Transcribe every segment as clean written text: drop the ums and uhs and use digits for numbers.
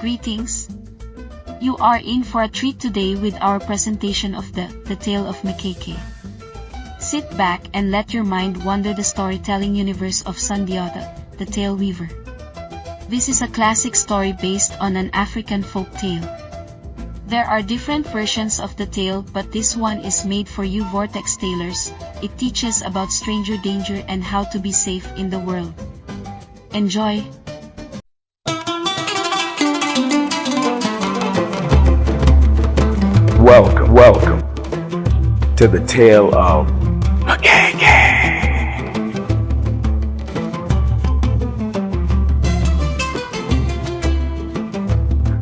Greetings. You are in for a treat today with our presentation of the Tale of Mkeke. Sit back and let your mind wander the storytelling universe of Sundiata, the tale weaver. This is a classic story based on an African folk tale. There are different versions of the tale, but this one is made for you vortex tailors. It teaches about stranger danger and how to be safe in the world. Enjoy! Welcome to the tale of Mkeke.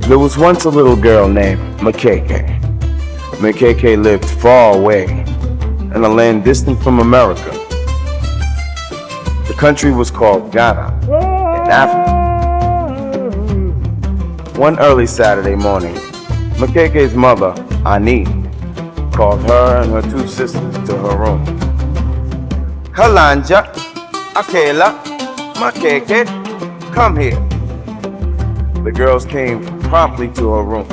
There was once a little girl named Mkeke. Mkeke lived far away in a land distant from America. The country was called Ghana in Africa. One early Saturday morning, Mkeke's mother, Ani, called her and her two sisters to her room. Kalanja, Akela, Mkeke, come here. The girls came promptly to her room.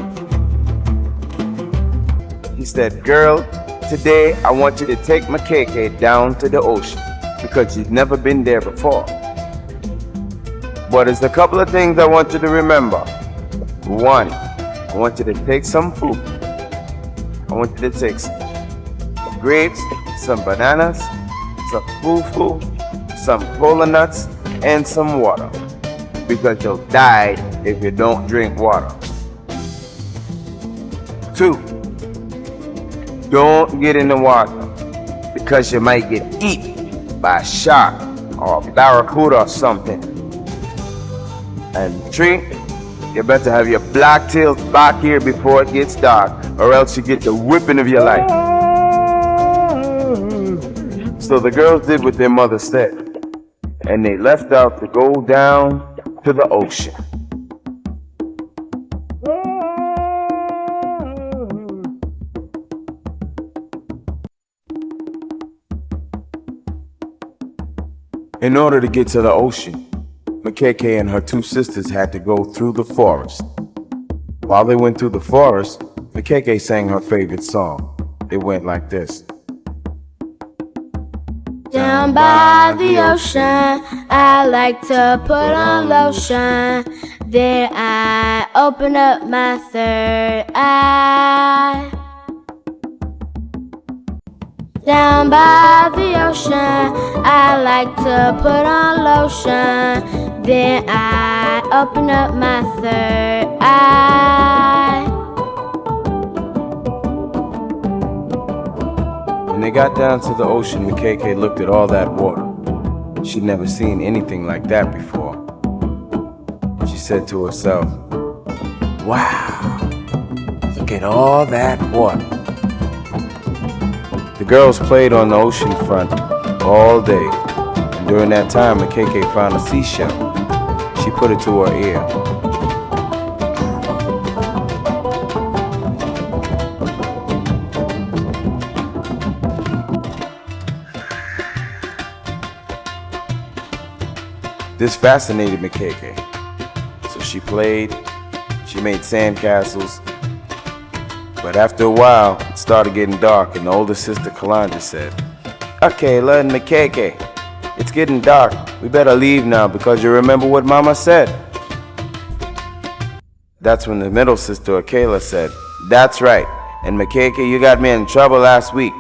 He said, "Girl, today I want you to take Mkeke down to the ocean because you've never been there before. But there's a couple of things I want you to remember. One, I want you to take some food. I want you to take some grapes, some bananas, some fufu, some cola nuts, and some water. Because you'll die if you don't drink water. Two, don't get in the water because you might get eaten by a shark or a barracuda or something. And three, you better have your black tails back here before it gets dark, or else you get the whipping of your life." So the girls did what their mother said, and they left out to go down to the ocean. In order to get to the ocean, Mkeke and her two sisters had to go through the forest. While they went through the forest, Mkeke sang her favorite song. It went like this. Down by the ocean, I like to put on lotion. Then I open up my third eye. Down by the ocean, I like to put on lotion. Then I open up my third eye. When they got down to the ocean, Mkeke looked at all that water. She'd never seen anything like that before. She said to herself, "Wow, look at all that water." The girls played on the ocean front all day, and during that time, Mkeke found a seashell. She put it to her ear. This fascinated Mkeke, so she played, she made sandcastles, but after a while, it started getting dark, and the older sister Kalanja said, "Akela and Mkeke, it's getting dark. We better leave now because you remember what Mama said." That's when the middle sister Akela said, "That's right, and Mkeke, you got me in trouble last week,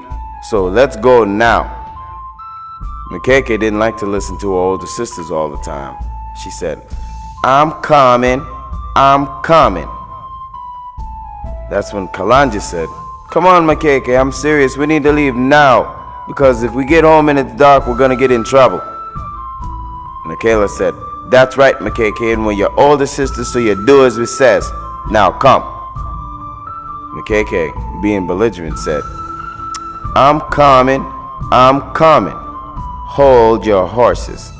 so let's go now." Mkeke didn't like to listen to her older sisters all the time. She said, I'm coming. That's when Kalanja said, "Come on, Mkeke, I'm serious. We need to leave now, because if we get home and it's dark, we're gonna get in trouble." Akela said, "That's right, Mkeke, and we're your older sister, so you do as we says. Now come." Mkeke, being belligerent, said, I'm coming. Hold your horses."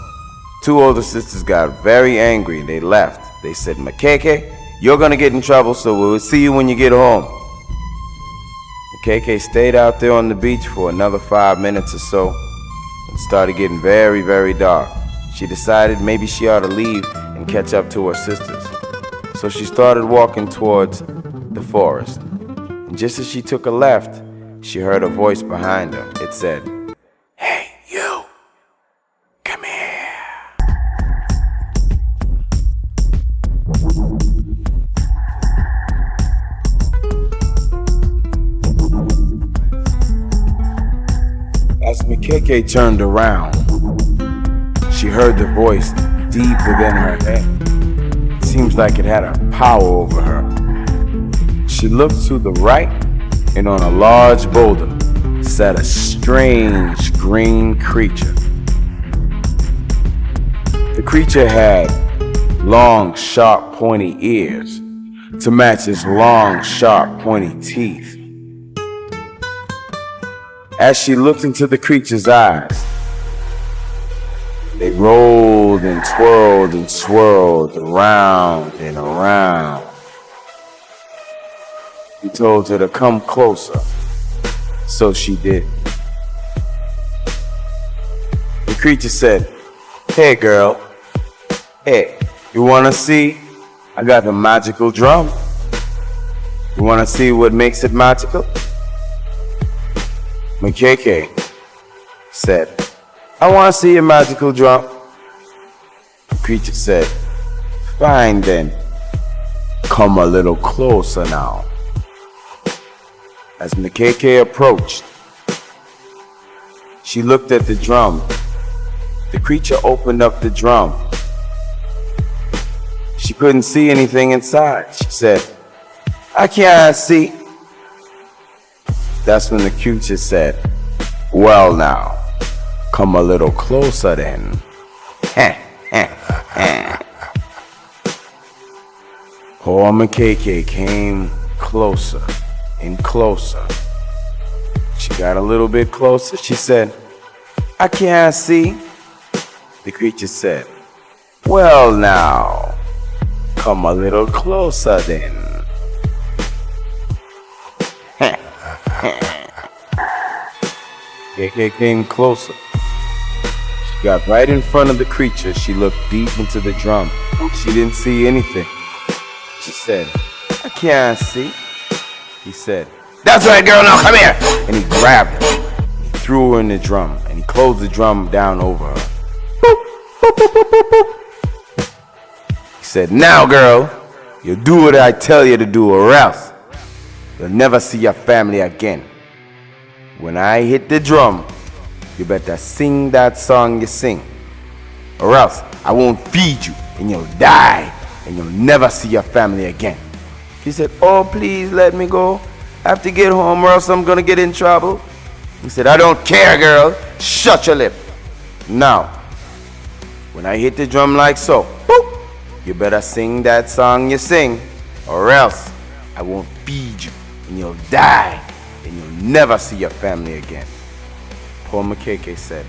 Two older sisters got very angry. They left. They said, "Mkeke, you're gonna get in trouble, so we'll see you when you get home." Mkeke stayed out there on the beach for another 5 minutes or so. It started getting very, very dark. She decided maybe she ought to leave and catch up to her sisters. so she started walking towards the forest. And just as she took a left, she heard a voice behind her. It said, "Hey, you, come here." As Mkeke turned around, she heard the voice deep within her head. It seems like it had a power over her. She looked to the right, and on a large boulder sat a strange green creature. The creature had long, sharp, pointy ears to match his long, sharp, pointy teeth. As she looked into the creature's eyes, they rolled and twirled and swirled around and around. He told her to come closer, so she did. The creature said, "Hey girl, hey, you wanna see? I got the magical drum. You wanna see what makes it magical?" Mkeke said, "I want to see your magical drum." The creature said, "Fine then, come a little closer now." As Mkeke approached, she looked at the drum. The creature opened up the drum. She couldn't see anything inside. She said, "I can't see." That's when the creature said, "Well now, come a little closer then." Poor Mkeke came closer and closer. She got a little bit closer. She said, "I can't see." The creature said, "Well now, come a little closer then." Mkeke came closer. She got right in front of the creature. She looked deep into the drum. She didn't see anything. She said, "I can't see." He said, "That's right, girl, now come here." And he grabbed her. He threw her in the drum, and he closed the drum down over her. Boop, boop, boop, boop, boop, boop. He said, "Now, girl, you do what I tell you to do, or else you'll never see your family again. When I hit the drum, you better sing that song you sing, or else I won't feed you, and you'll die, and you'll never see your family again." He said, "Oh, please let me go. I have to get home or else I'm gonna get in trouble." He said, "I don't care, girl. Shut your lip. Now, when I hit the drum like so, boop, you better sing that song you sing, or else I won't feed you, and you'll die, and you'll never see your family again." Poor Mkeke said,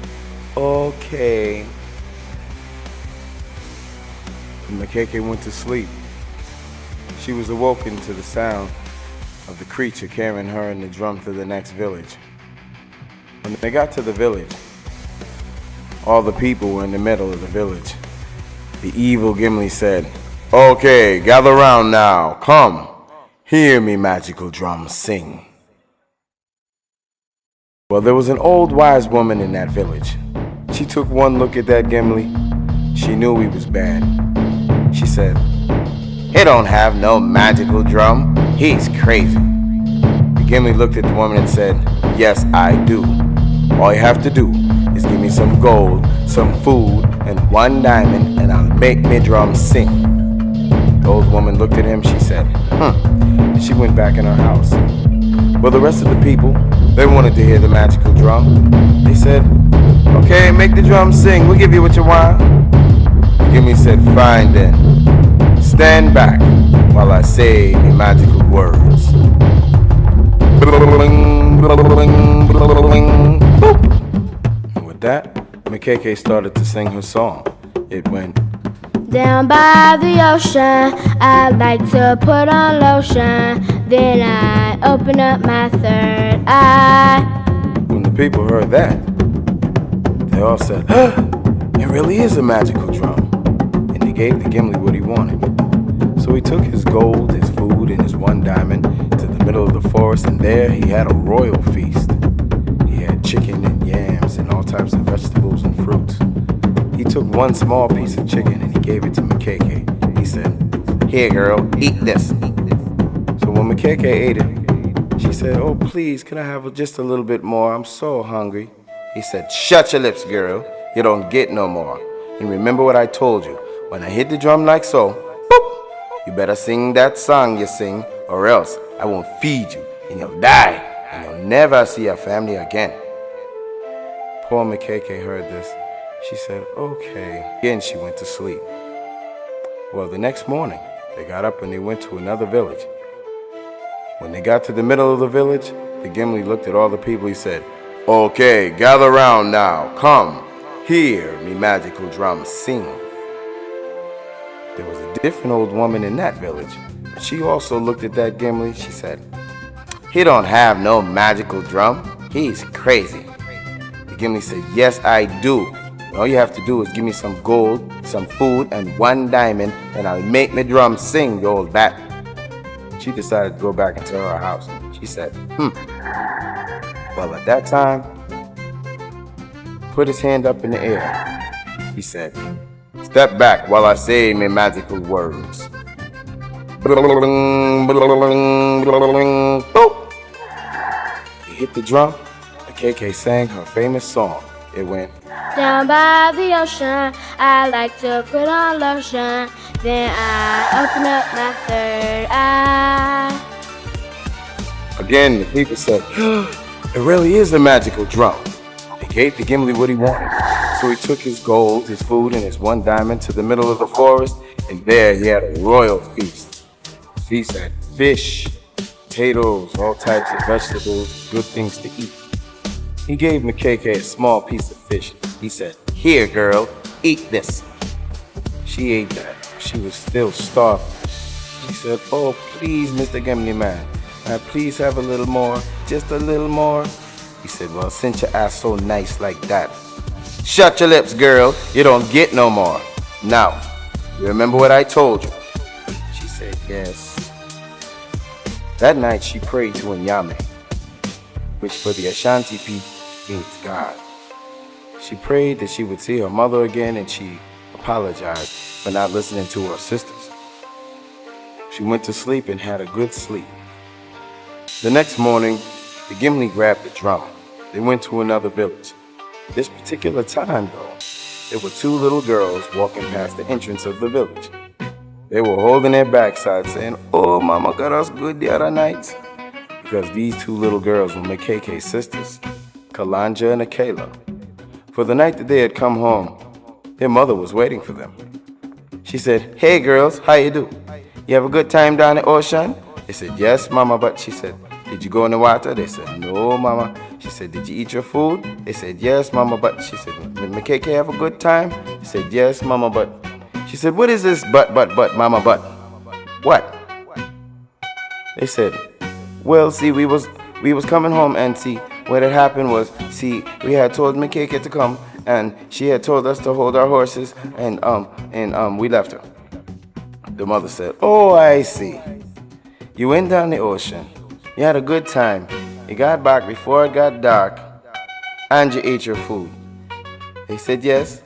"Okay." And Mkeke went to sleep. She was awoken to the sound of the creature carrying her and the drum to the next village. When they got to the village, all the people were in the middle of the village. The evil Gimli said, "Okay, gather round now. Come, hear me magical drum sing." Well, there was an old wise woman in that village. She took one look at that Gimli. She knew he was bad. She said, "He don't have no magical drum. He's crazy." The Gimli looked at the woman and said, "Yes, I do. All you have to do is give me some gold, some food, and one diamond, and I'll make me drum sing." The old woman looked at him. She said, And she went back in her house. Well, the rest of the people, they wanted to hear the magical drum. They said, "Okay, make the drum sing. We'll give you what you want." The Gimli said, "Fine then. Stand back while I say the magical words." And with that, Mkeke started to sing her song. It went, "Down by the ocean, I like to put on lotion. Then I open up my third eye." When the people heard that, they all said, "It really is a magical drum." And they gave the Gimli what he wanted. So So he took his gold, his food, and his one diamond to the middle of the forest, and there he had a royal feast. He had chicken and yams and all types of vegetables and fruits. He took one small piece of chicken and he gave it to Mkeke. He said, "Here, girl, eat this." So when Mkeke ate it, she said, "Oh, please, can I have just a little bit more? I'm so hungry." He said, "Shut your lips, girl. You don't get no more. And remember what I told you. When I hit the drum like so, boop, you better sing that song you sing, or else I won't feed you, and you'll die, and you'll never see your family again." Poor Mkeke heard this. She said, "Okay." Again, she went to sleep. Well, the next morning, they got up and they went to another village. When they got to the middle of the village, the Gimli looked at all the people. He said, "Okay, gather round now. Come, hear me magical drum sing." There was a different old woman in that village. She also looked at that Gimli. She said, "He don't have no magical drum. He's crazy." The Gimli said, "Yes, I do. All you have to do is give me some gold, some food, and one diamond, and I'll make my drum sing, you old bat." She decided to go back into her house. She said, Well, at that time, put his hand up in the air. He said, "Step back while I say my magical words." He hit the drum. Mkeke sang her famous song. It went, Down by the ocean, I like to put on lotion. Then I open up my third eye. Again, the people said, "It really is a magical drum." They gave the Gimli what he wanted. So he took his gold, his food, and his one diamond to the middle of the forest, and there he had a royal feast. The feast had fish, potatoes, all types of vegetables, good things to eat. He gave Mkeke a small piece of fish. He said, "Here, girl, eat this." She ate that. She was still starving. She said, "Oh, please, Mr. Gimli man, can I please have a little more, just a little more?" He said, "Well, since you asked so nice like that, shut your lips, girl. You don't get no more. Now, you remember what I told you?" She said, "Yes." That night, she prayed to Nyame, which for the Ashanti people means God. She prayed that she would see her mother again, and she apologized for not listening to her sisters. She went to sleep and had a good sleep. The next morning, the Gimli grabbed the drum. They went to another village. This particular time, though, there were two little girls walking past the entrance of the village. They were holding their backsides saying, "Oh, Mama got us good the other night." Because these two little girls were Mkeke's sisters, Kalanja and Akela. For the night that they had come home, their mother was waiting for them. She said, "Hey girls, how you do? You have a good time down the ocean?" They said, "Yes, Mama," but she said, "Did you go in the water?" They said, "No, Mama." She said, "Did you eat your food?" They said, "Yes, Mama," but she said, "Did Mkeke have a good time?" They said, "Yes, Mama," but she said, "What is this but, Mama, but?" "What?" They said, "Well, see, we was coming home, and see, what had happened was, see, we had told Mkeke to come, and she had told us to hold our horses, and we left her." The mother said, "Oh, I see. You went down the ocean, you had a good time, you got back before it got dark, and you ate your food." They said, "Yes."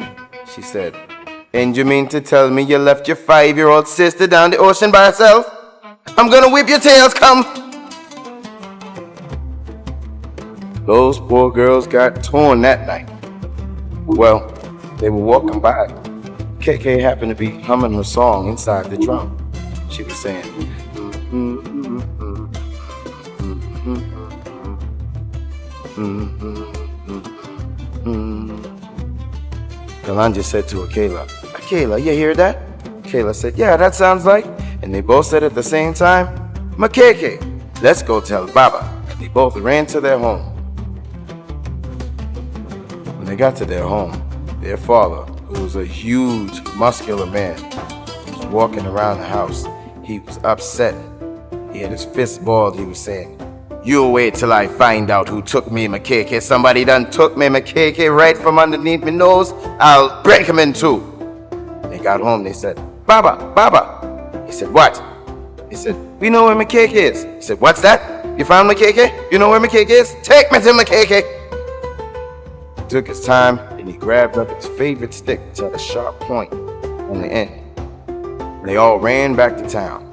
She said, "And you mean to tell me you left your 5-year-old sister down the ocean by herself? I'm gonna whip your tails, come!" Those poor girls got torn that night. Well, they were walking by. Mkeke happened to be humming her song inside the drum. She was saying, Kalanja said to Akela, "Akela, you hear that?" Akela said, "Yeah, that sounds like." And they both said at the same time, "Mkeke, let's go tell Baba." And they both ran to their home. When they got to their home, their father, who was a huge, muscular man, was walking around the house. He was upset. He had his fist balled. He was saying, "You wait till I find out who took me Mkeke. Somebody done took me Mkeke right from underneath my nose. I'll break him in two." When they got home, they said, "Baba, Baba, He said, what? He said, we know where Mkeke is. He said, what's that? You found Mkeke? You know where Mkeke is? Take me to Mkeke. He took his time and he grabbed up his favorite stick, which had a sharp point on the end. And they all ran back to town.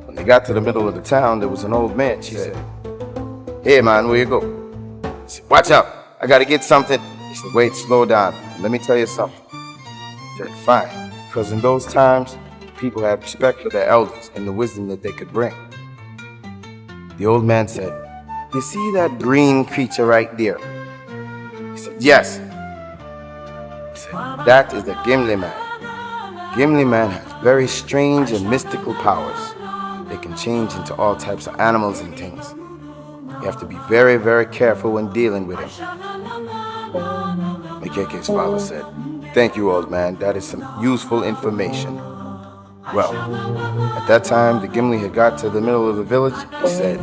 When they got to the middle of the town, there was an old man. She said, hey man, where you go? He said, watch out, I gotta get something. He said, wait, slow down. Let me tell you something. He said, fine. Because in those times, people had respect for their elders and the wisdom that they could bring. The old man said, you see that green creature right there? He said, yes. He said, that is the Gimli man. Gimli man has very strange and mystical powers. They can change into all types of animals and things. You have to be very, very careful when dealing with him. Mkeke's father said, thank you, old man. That is some useful information. Well, at that time, the Gimli had got to the middle of the village. He said,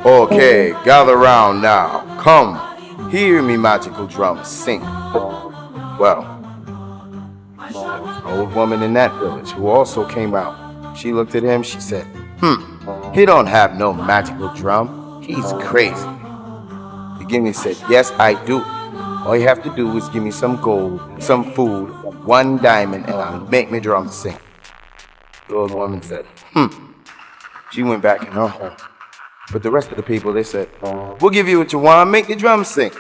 okay, gather round now. Come, hear me magical drums sing. Well, an old woman in that village who also came out, she looked at him, she said, he don't have no magical drum. He's crazy. The Gimli said, yes, I do. All you have to do is give me some gold, some food, 1 diamond, and I'll make me drum sing. The old woman said, She went back in her home. But the rest of the people, they said, we'll give you what you want, make the drums sing.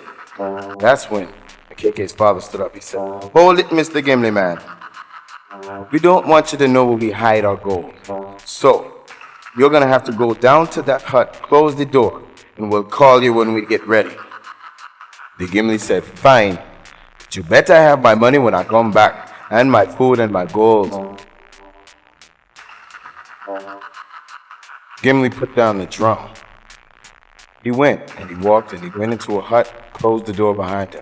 That's when Mkeke's father stood up. He said, hold it, Mr. Gimli man. We don't want you to know where we hide our gold. So, you're going to have to go down to that hut, close the door, and we'll call you when we get ready. The Gimli said, fine, but you better have my money when I come back, and my food and my gold. Gimli put down the drum. He went, and he walked, and he went into a hut, closed the door behind him.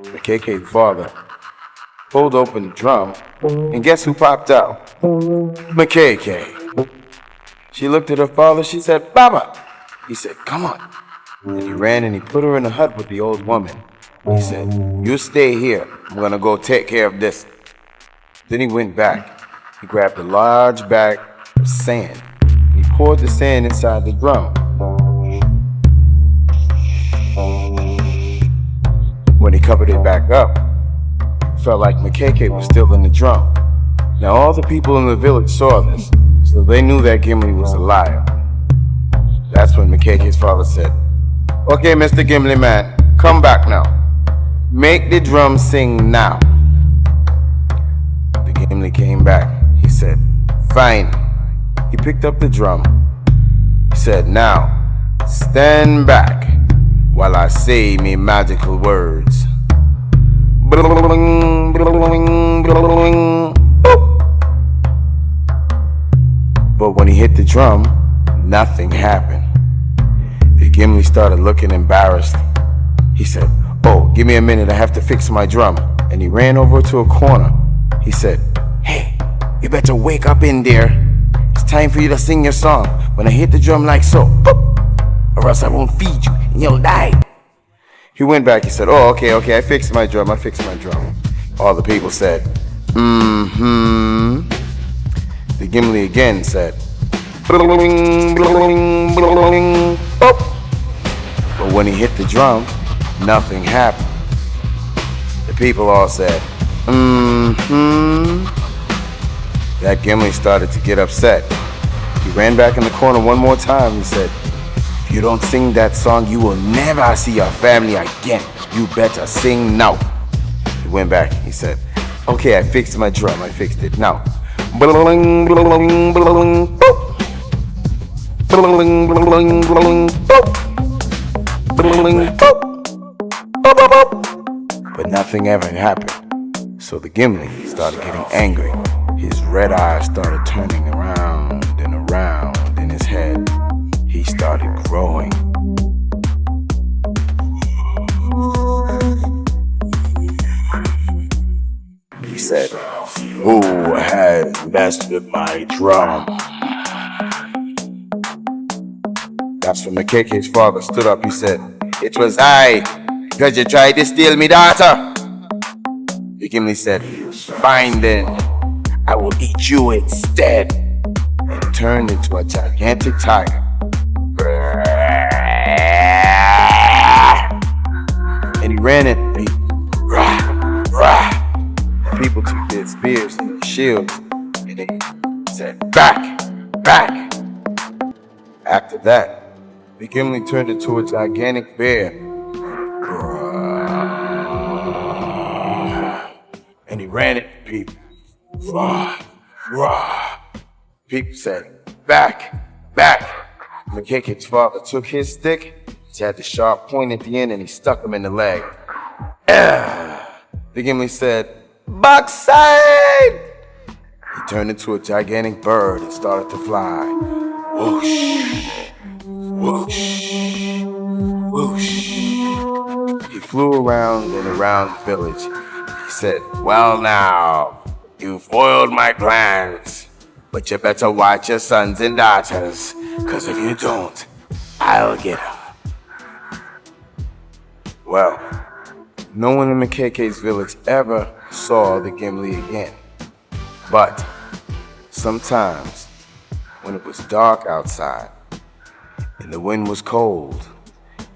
Mkeke's father pulled open the drum, and guess who popped out? Mkeke. She looked at her father, she said, Baba. He said, come on. And he ran and he put her in the hut with the old woman. He said, you stay here. I'm going to go take care of this. Then he went back. He grabbed a large bag of sand. He poured the sand inside the drum. When he covered it back up, it felt like Mkeke was still in the drum. Now all the people in the village saw this, so they knew that Gimli was a liar. That's when Mkeke's father said, okay, Mr. Gimli man, come back now. Make the drum sing now. The Gimli came back. He said, fine. He picked up the drum. He said, now, stand back while I say me magical words. But when he hit the drum, nothing happened. The Gimli started looking embarrassed. He said, oh, give me a minute, I have to fix my drum. And he ran over to a corner. He said, hey, you better wake up in there. It's time for you to sing your song. When I hit the drum like so, or else I won't feed you and you'll die. He went back, he said, oh, okay, I fixed my drum. All the people said, The Gimli again said, but when he hit the drum, nothing happened. The people all said, That Gimli started to get upset. He ran back in the corner one more time. He said, if you don't sing that song, you will never see your family again. You better sing now. He went back. He said, okay, I fixed my drum. I fixed it now. But nothing ever happened. So the Gimli started getting angry. His red eyes started turning around and around in his head. He started growing. He said, who has messed with my drum? That's when Mkeke's father stood up. He said, it was I, because you tried to steal me daughter. The Gimli said, fine then. I will eat you instead. And he turned into a gigantic tiger. And he ran at people. Rah, rah. People took their spears and their shields, and they said, back, back. After that, the Gimli turned into a gigantic bear. And he ran at people. Rah, rah. People said, back, back. Mkeke's father took his stick, which had the sharp point at the end, and he stuck him in the leg. The Gimli said, backside! He turned into a gigantic bird and started to fly. Whoosh, whoosh, whoosh. He flew around and around the village. He said, well now, you've foiled my plans, but you better watch your sons and daughters, cause if you don't, I'll get them. Well, no one in Mkeke's village ever saw the Gimli again. But sometimes, when it was dark outside and the wind was cold,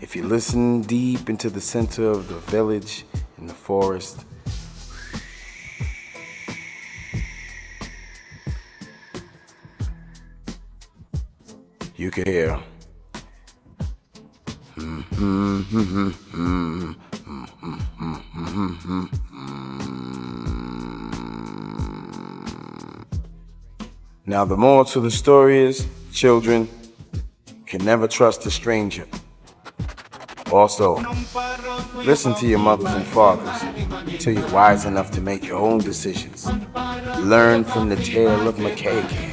if you listened deep into the center of the village in the forest, you could hear Now the moral to the story is, children can never trust a stranger. Also, listen to your mothers and fathers until you're wise enough to make your own decisions. Learn from the tale of Mkeke.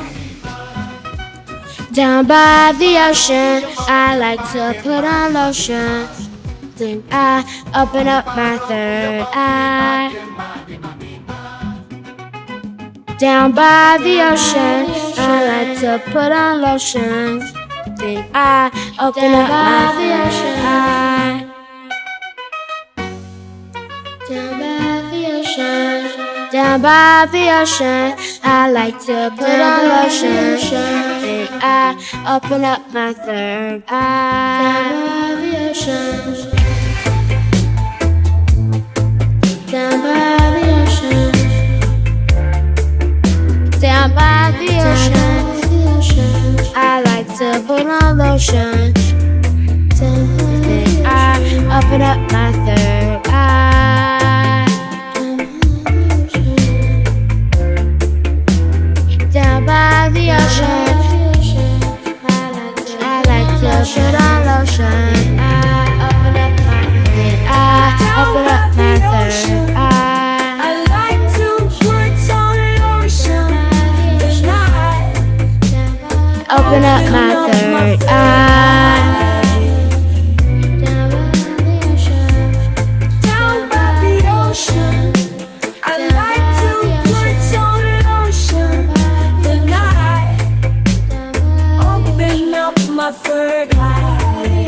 Down by the ocean, I like to put on lotion. Then I open up my third eye. Down by the ocean, I like to put on lotion. Then I open up my third eye. Down by the ocean, down by the ocean, I like to put on lotion. Then I open up my third eye. Down by the ocean, down by the ocean, down by the ocean, I like to put on lotion. Then I open up my third eye. Down by the ocean, I like to put on lotion. I open up my, then I open up my third eye. I like to put on lotion. Then I Open up my third eye. down by the ocean. I like to put on lotion. Then I open up my third eye.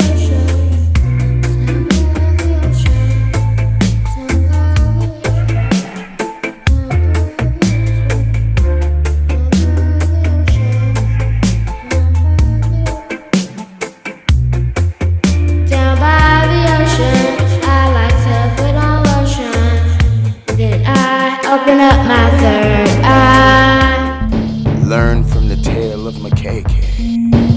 Down by the ocean, I like to put on lotion. Then I open up my third eye. Learn from the tale of Mkeke.